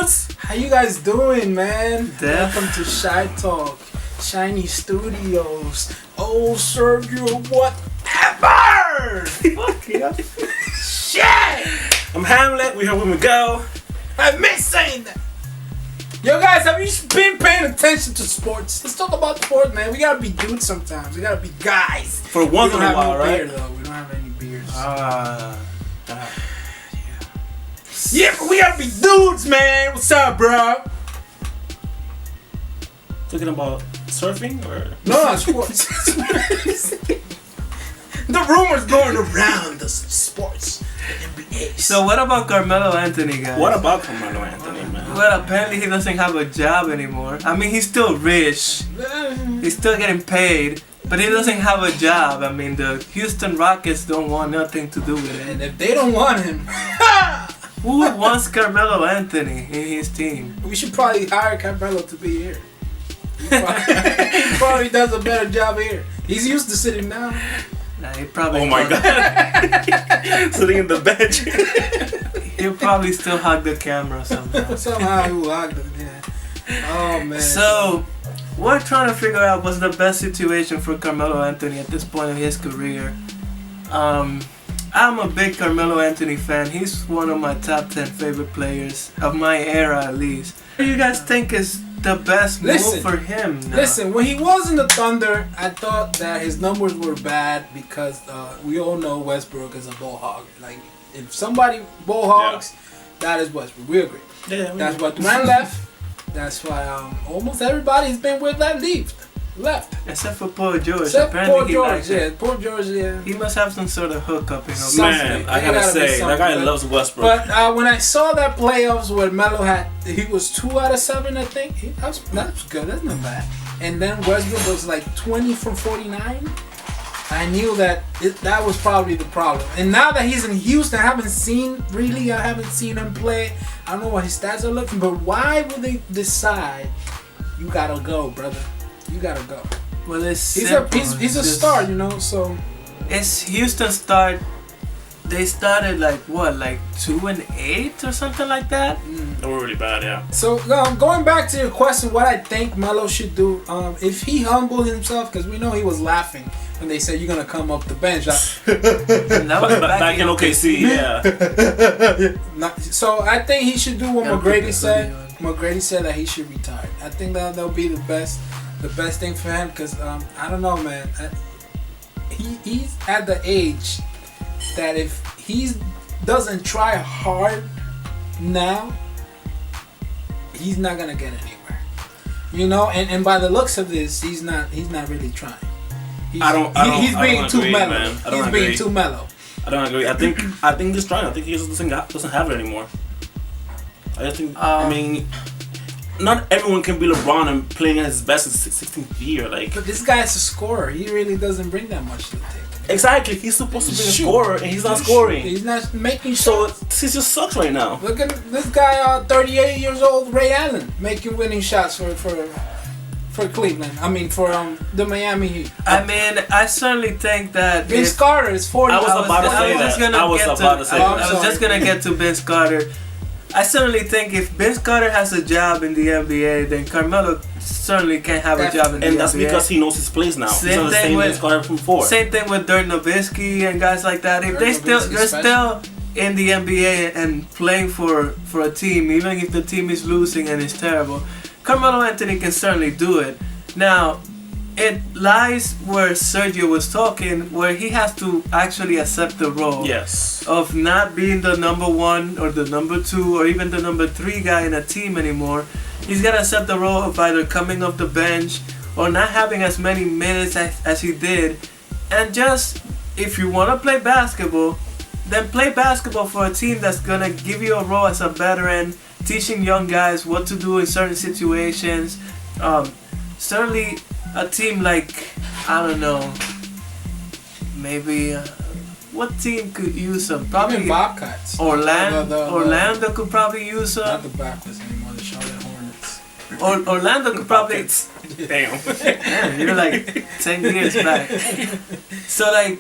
sports? How you guys doing, man? Def. Welcome to SHYTalk, Shyny Studios. Oh, Sergio, whatever! Fuck yeah. Shit! I'm Hamlet. We here with Miguel. I miss saying that. Yo, guys, have you been paying attention to sports? Let's talk about sports, man. We gotta be dudes sometimes. We gotta be guys. For once We in don't a have while, no right? beer, though. We don't have any beers. Yeah. Yeah, but we gotta be dudes, man. What's up, bro? Talking about surfing or? No, sports. The rumors going around the sports, the NBA. So what about Carmelo Anthony, guys? What about Carmelo Anthony, man? Well, apparently he doesn't have a job anymore. I mean, he's still rich. He's still getting paid. But he doesn't have a job. I mean, the Houston Rockets don't want nothing to do with it. And if they don't want him, Who wants Carmelo Anthony in his team? we should probably hire Carmelo to be here. He probably does a better job here. He's used to sitting down. Nah, he probably Oh my god. Sitting in the bench. He'll probably still hug the camera somehow. Somehow he logged it. Yeah. Oh man. So, we're trying to figure out what's the best situation for Carmelo Anthony at this point in his career. I'm a big Carmelo Anthony fan. He's one of my top 10 favorite players of my era, at least. What do you guys think is the best move for him now? Listen, when he was in the Thunder, I thought that his numbers were bad because we all know Westbrook is a ball hog. Like, if somebody ball hogs, that is Westbrook. We agree. Yeah, That's why Durant left. That's why almost everybody's been with that left. Except for Paul George. Except Apparently Paul he George, likes it. Paul George, yeah. He must have some sort of hookup in him. Man, I gotta say, that guy loves Westbrook. But when I saw that playoffs where Melo he was 2 out of 7, I think. That was good. That's not bad. And then Westbrook was like 20 from 49. I knew that that was probably the problem. And now that he's in Houston, I haven't seen him play. I don't know what his stats are looking, but why would they decide you gotta go, brother? You gotta go. Well, it's He's simple. a star, you know. So it's Houston start. They started like 2-8 or something like that. They were really bad, yeah. So going back to your question, what I think Melo should do, if he humbled himself, because we know he was laughing when they said you're gonna come up the bench. And that was Back in OKC, yeah. So I think he should do what McGrady said. video. McGrady said that he should retire. I think that'll be the best thing for him because I don't know, man. He's at the age that if he doesn't try hard now, he's not gonna get anywhere. You know, and by the looks of this, he's not really trying. He's being too mellow. He's being too mellow. I don't agree. I think he's trying. I think he just doesn't have it anymore. I just think. I mean, not everyone can be LeBron and playing at his best in 16th year. Like, But this guy's a scorer. He really doesn't bring that much to the table. exactly. He's supposed to be a scorer, and he's not scoring. He's not making So shots. he just sucks right now. Look at this guy, 38 years old, Ray Allen, making winning shots for Cleveland. I mean, for the Miami Heat. I mean, I certainly think that Vince Carter is 40. I was about to say that. I was about to say I that. was just gonna get to Vince Carter. I certainly think if Vince Carter has a job in the NBA, then Carmelo certainly can have a job in the NBA. And that's because he knows his place now. He's on the same Vince Carter from 4. Same thing with Dirk Nowitzki and guys like that. If they're still in the NBA and playing for a team, even if the team is losing and it's terrible, Carmelo Anthony can certainly do it. Now, it lies where Sergio was talking, where he has to actually accept the role of not being the number 1 or the number 2 or even the number 3 guy in a team anymore. He's got to accept the role of either coming off the bench or not having as many minutes as he did. And just, if you want to play basketball, then play basketball for a team that's going to give you a role as a veteran, teaching young guys what to do in certain situations. Certainly a team like, I don't know, maybe what team could use him? Probably Even Bobcats. Orlando could probably use him. Not the Bobcats anymore, the Charlotte Hornets. Orlando could probably. Damn. Man, you're like 10 years back. So like,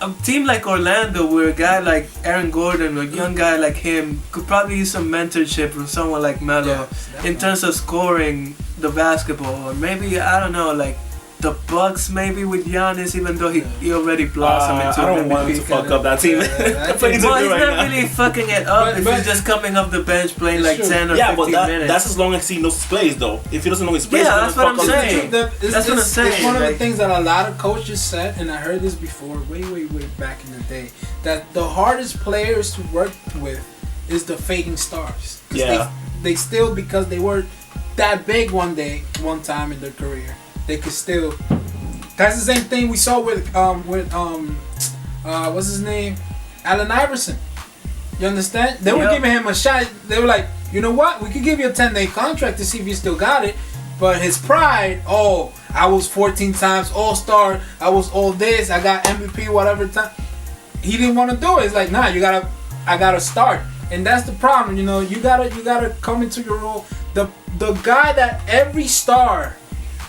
a team like Orlando, where a guy like Aaron Gordon, a young guy like him, could probably use some mentorship from someone like Melo in terms of scoring the basketball, or maybe I don't know, like the Bucks maybe with Giannis, even though he already blossomed into I an don't want him to fuck up that team. Well, he's not really fucking it up if he's just coming off the bench playing like 10 or 15 minutes. That's as long as he knows his plays, though. If he doesn't know his plays, that's what I'm saying. That's what I'm saying. It's one of the things that a lot of coaches said, and I heard this before, way back in the day, that the hardest players to work with is the fading stars. Yeah. They still, because they were that big one time in their career, they could still. That's the same thing we saw with what's his name, Allen Iverson. You understand? They were giving him a shot. They were like, you know what? We could give you a 10-day contract to see if you still got it. But his pride, I was 14 times All-Star. I was all this. I got MVP, whatever time. He didn't want to do it. It's like, nah, I gotta start. And that's the problem. You know, you gotta come into your role. The guy that every star,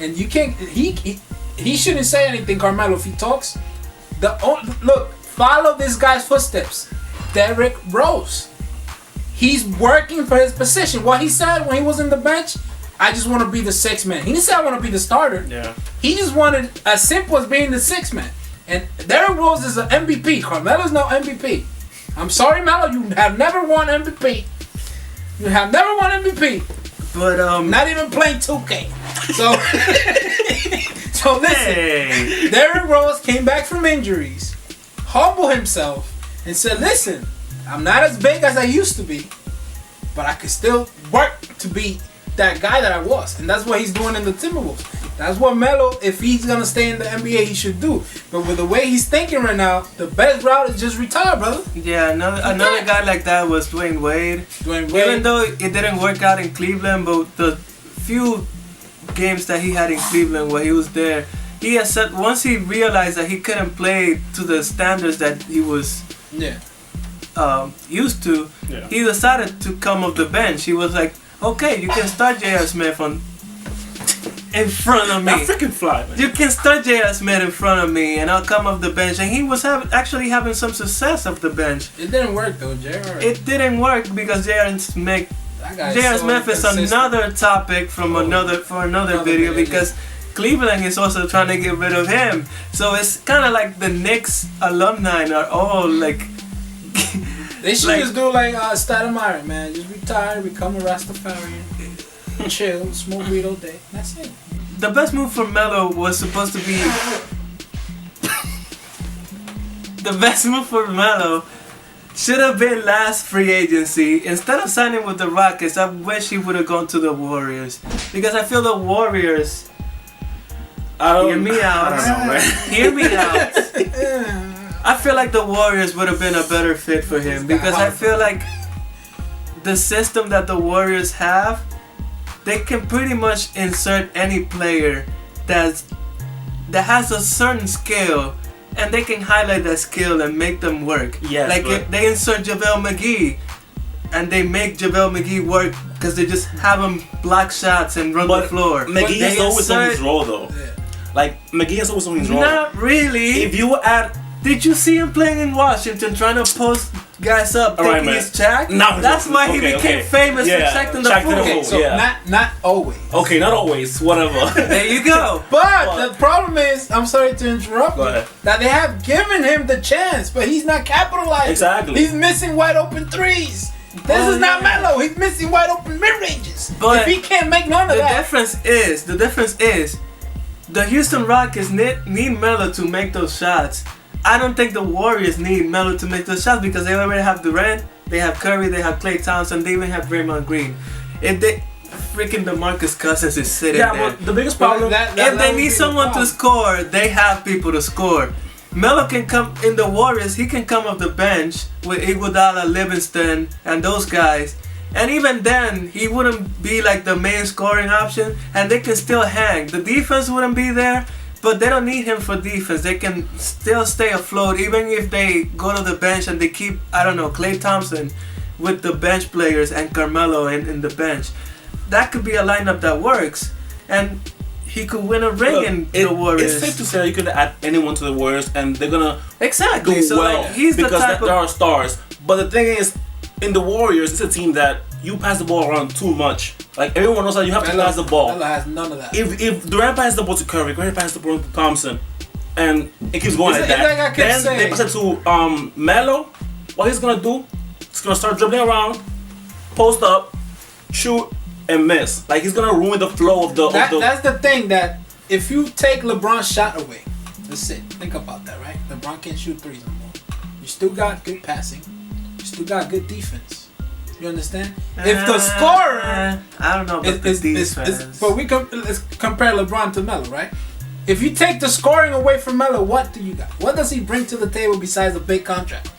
and you can't. He shouldn't say anything, Carmelo, if he talks. Look, follow this guy's footsteps. Derrick Rose. He's working for his position. What he said when he was in the bench, I just want to be the sixth man. He didn't say I want to be the starter. Yeah. He just wanted as simple as being the sixth man. And Derrick Rose is an MVP. Carmelo's no MVP. I'm sorry, Melo, you have never won MVP. You have never won MVP. But not even playing 2K. So listen, Derrick Rose came back from injuries, humbled himself, and said, listen, I'm not as big as I used to be, but I can still work to be that guy that I was. And that's what he's doing in the Timberwolves. That's what Melo, if he's going to stay in the NBA, he should do. But with the way he's thinking right now, the best route is just retire, brother. Yeah, another guy like that was Dwayne Wade. Even though it didn't work out in Cleveland, but the few games that he had in Cleveland where he was there, he accepted, once he realized that he couldn't play to the standards that he was used to, he decided to come off the bench. He was like, okay, you can start J.R. Smith in front of me. That freaking fly, man. You can start J.R. Smith in front of me, and I'll come off the bench. And he was actually having some success off the bench. It didn't work though, J.R. It didn't work because J.R. Smith is another topic from another video because Cleveland is also trying to get rid of him. So it's kind of like the Knicks alumni are all like. They should just do like Stoudemire, man. Just retire, become a Rastafarian, chill, smoke weed all day. That's it. The best move for Melo was supposed to be. The best move for Melo should have been last free agency. Instead of signing with the Rockets, I wish he would have gone to the Warriors. Because I feel the Warriors. Hear me out. I don't know, man. Hear me out. I feel like the Warriors would have been a better fit for him. Because I feel like the system that the Warriors have, they can pretty much insert any player that has a certain skill, and they can highlight that skill and make them work. Yes, like if they insert JaVale McGee, and they make JaVale McGee work because they just have him block shots and run the floor. McGee has always on his role though. Yeah. Like McGee has always on his role. Not really. If you add. Did you see him playing in Washington trying to post guys up thinking he's Shaq? No, that's why he became famous for checking the fool. Okay, so not always. Okay, not always. Whatever. There you go. But the problem is, I'm sorry to interrupt. Go ahead. That they have given him the chance, but he's not capitalizing. Exactly. He's missing wide open threes. This is not Melo. He's missing wide open mid ranges. But if he can't make none of that, the difference is, the Houston Rockets need Melo to make those shots. I don't think the Warriors need Melo to make those shots because they already have Durant, they have Curry, they have Klay Thompson, they even have Draymond Green. If they freaking DeMarcus Cousins is sitting there. But the biggest problem if they need someone to score, they have people to score. Melo can come in the Warriors. He can come off the bench with Iguodala, Livingston, and those guys. And even then, he wouldn't be like the main scoring option, and they can still hang. The defense wouldn't be there. But they don't need him for defense. They can still stay afloat even if they go to the bench and they keep, Klay Thompson with the bench players and Carmelo in the bench. That could be a lineup that works. And he could win a ring in the Warriors. It's safe to say that you could add anyone to the Warriors and they're gonna exactly. do So well like, he's because the type there are stars. But the thing is, in the Warriors, it's a team that you pass the ball around too much. Like everyone knows that you have to pass the ball. Melo has none of that. If Durant passes the ball to Curry, Curry passes the ball to Thompson, and it keeps going like that. Like I kept then saying. they pass it to Melo. What he's gonna do? He's gonna start dribbling around, post up, shoot, and miss. Like he's gonna ruin the flow of the. That's the thing that if you take LeBron's shot away, that's it. Think about that, right? LeBron can't shoot threes no more. You still got good passing. You still got good defense. You understand? If the scorer, I don't know about the defense. But let's compare LeBron to Melo, right? If you take the scoring away from Melo, what do you got? What does he bring to the table besides a big contract?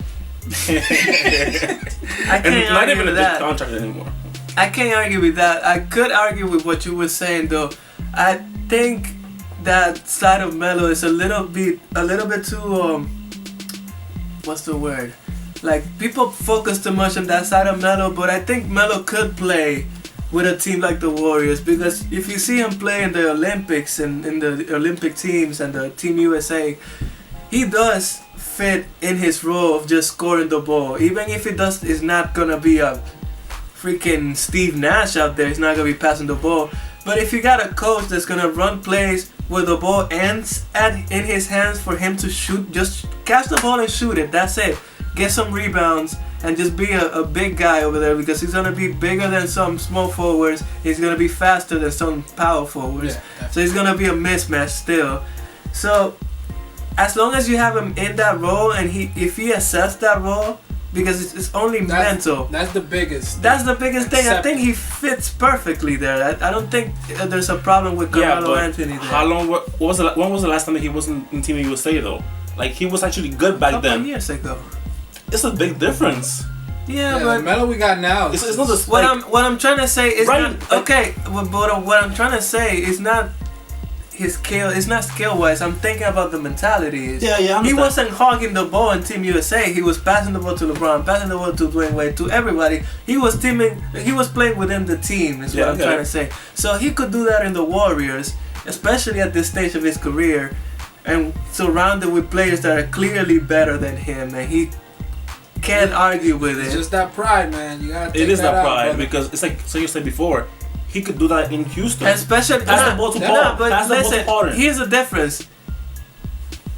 I can't not argue even a with big that. contract anymore. I can't argue with that. I could argue with what you were saying though. I think that side of Melo is a little bit too what's the word? Like people focus too much on that side of Melo, but I think Melo could play with a team like the Warriors because if you see him play in the Olympics and in the Olympic teams and the Team USA, he does fit in his role of just scoring the ball. Even if it's not gonna be a freaking Steve Nash out there, he's not gonna be passing the ball. But if you got a coach that's gonna run plays where the ball ends in his hands for him to shoot, just catch the ball and shoot it. That's it. Get some rebounds and just be a big guy over there because he's gonna be bigger than some small forwards. He's gonna be faster than some power forwards. Yeah, so he's gonna be a mismatch still. So as long as you have him in that role and if he accepts that role, because it's only mental. That's the biggest. That's the biggest thing. I think he fits perfectly there. I don't think there's a problem with Carmelo Anthony there. How long? When was the last time that he wasn't in Team USA though? Like he was actually good back then. Years ago. It's a big difference. Yeah, but the Melo we got now. It's not the what I'm trying to say is right, not okay. But what I'm trying to say is not his skill. It's not skill wise. I'm thinking about the mentality. Yeah. He wasn't hogging the ball in Team USA. He was passing the ball to LeBron, passing the ball to Dwayne Wade, to everybody. He was playing within the team. Is what I'm trying to say. So he could do that in the Warriors, especially at this stage of his career, and surrounded with players that are clearly better than him, and he can't argue with it. It's just that pride, man. You gotta take it is that pride out, because it's like so you said before. He could do that in Houston. Especially pass the ball to Paul. But listen, here's the difference.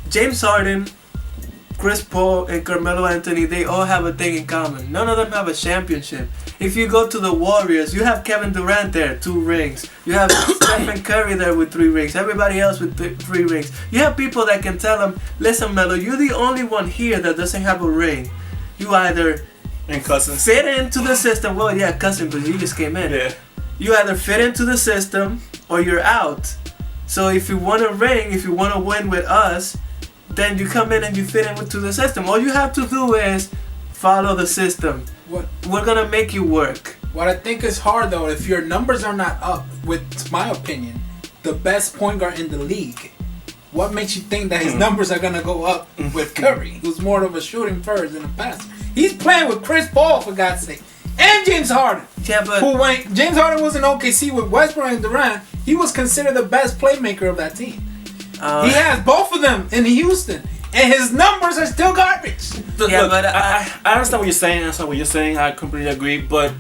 James Harden, Chris Paul, and Carmelo Anthony, they all have a thing in common. None of them have a championship. If you go to the Warriors, you have Kevin Durant there, 2 rings. You have Stephen Curry there with 3 rings. Everybody else with 3 rings. You have people that can tell them, listen, Melo, you're the only one here that doesn't have a ring. You either fit into the system. Well, yeah, Cousins, but you just came in. Yeah. You either fit into the system or you're out. So if you want a ring, if you want to win with us, then you come in and you fit into the system. All you have to do is follow the system. We're going to make you work. What I think is hard, though, if your numbers are not up, with my opinion, the best point guard in the league, what makes you think that his numbers are going to go up with Curry, who's more of a shooting first than a passer? He's playing with Chris Paul, for God's sake. And James Harden. Yeah, but when James Harden was in OKC with Westbrook and Durant, he was considered the best playmaker of that team. He has both of them in Houston, and his numbers are still garbage. Look, I understand what you're saying. I completely agree, but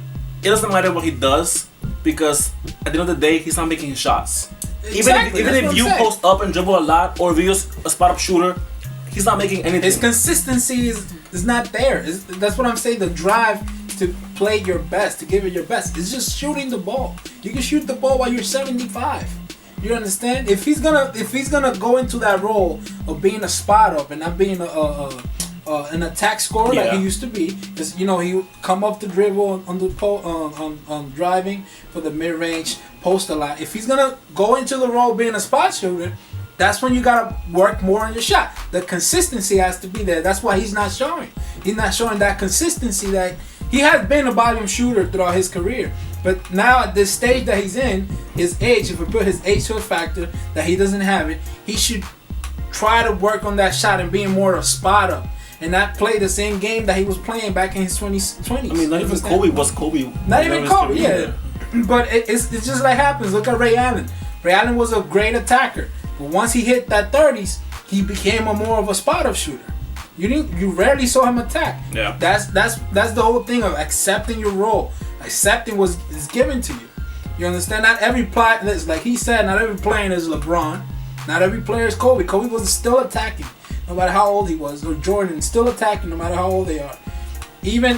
it doesn't matter what he does because at the end of the day, he's not making shots. Exactly, even if you post up and dribble a lot, or if you're a spot up shooter, he's not making anything. His consistency is not there. That's what I'm saying. The drive to play your best, to give it your best, it's just shooting the ball. You can shoot the ball while you're 75. You understand? If he's gonna go into that role of being a spot up and not being an attack scorer like he used to be, because he would come up the dribble on the on driving for the mid range, post a lot. If he's gonna go into the role being a spot shooter, that's when you gotta work more on your shot. The consistency has to be there. That's why he's not showing. He's not showing that consistency that he has been a volume shooter throughout his career. But now at this stage that he's in, his age, if we put his age to a factor that he doesn't have it, he should try to work on that shot and being more of a spot up and not play the same game that he was playing back in his 20s. I mean, not even Kobe was Kobe. Not even Kobe, yeah. But it's just like happens. Look at Ray Allen. Ray Allen was a great attacker, but once he hit that 30s, he became more of a spot-up shooter. You rarely saw him attack. Yeah. That's the whole thing of accepting your role. Accepting what is given to you. You understand? Not every player, like he said, not every player is LeBron. Not every player is Kobe. Kobe was still attacking, no matter how old he was. Or Jordan still attacking, no matter how old they are. Even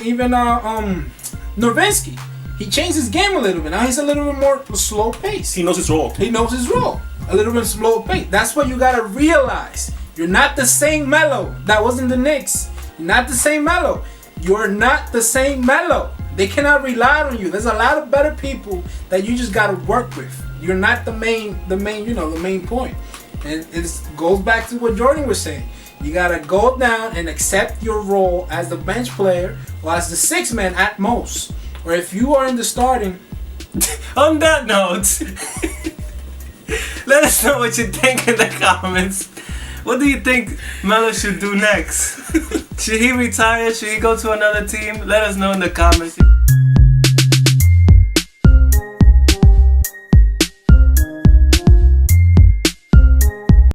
Nowitzki, he changed his game a little bit. Now he's a little bit more slow pace. He knows his role. He knows his role. A little bit slow pace. That's what you gotta realize. You're not the same Melo that was in the Knicks. You're not the same Melo. You're not the same Melo. They cannot rely on you. There's a lot of better people that you just gotta work with. You're not the main point. And it goes back to what Jordan was saying. You gotta go down and accept your role as the bench player or as the sixth man at most. Or if you are in the starting. On that note, let us know what you think in the comments. What do you think Melo should do next? Should he retire? Should he go to another team? Let us know in the comments.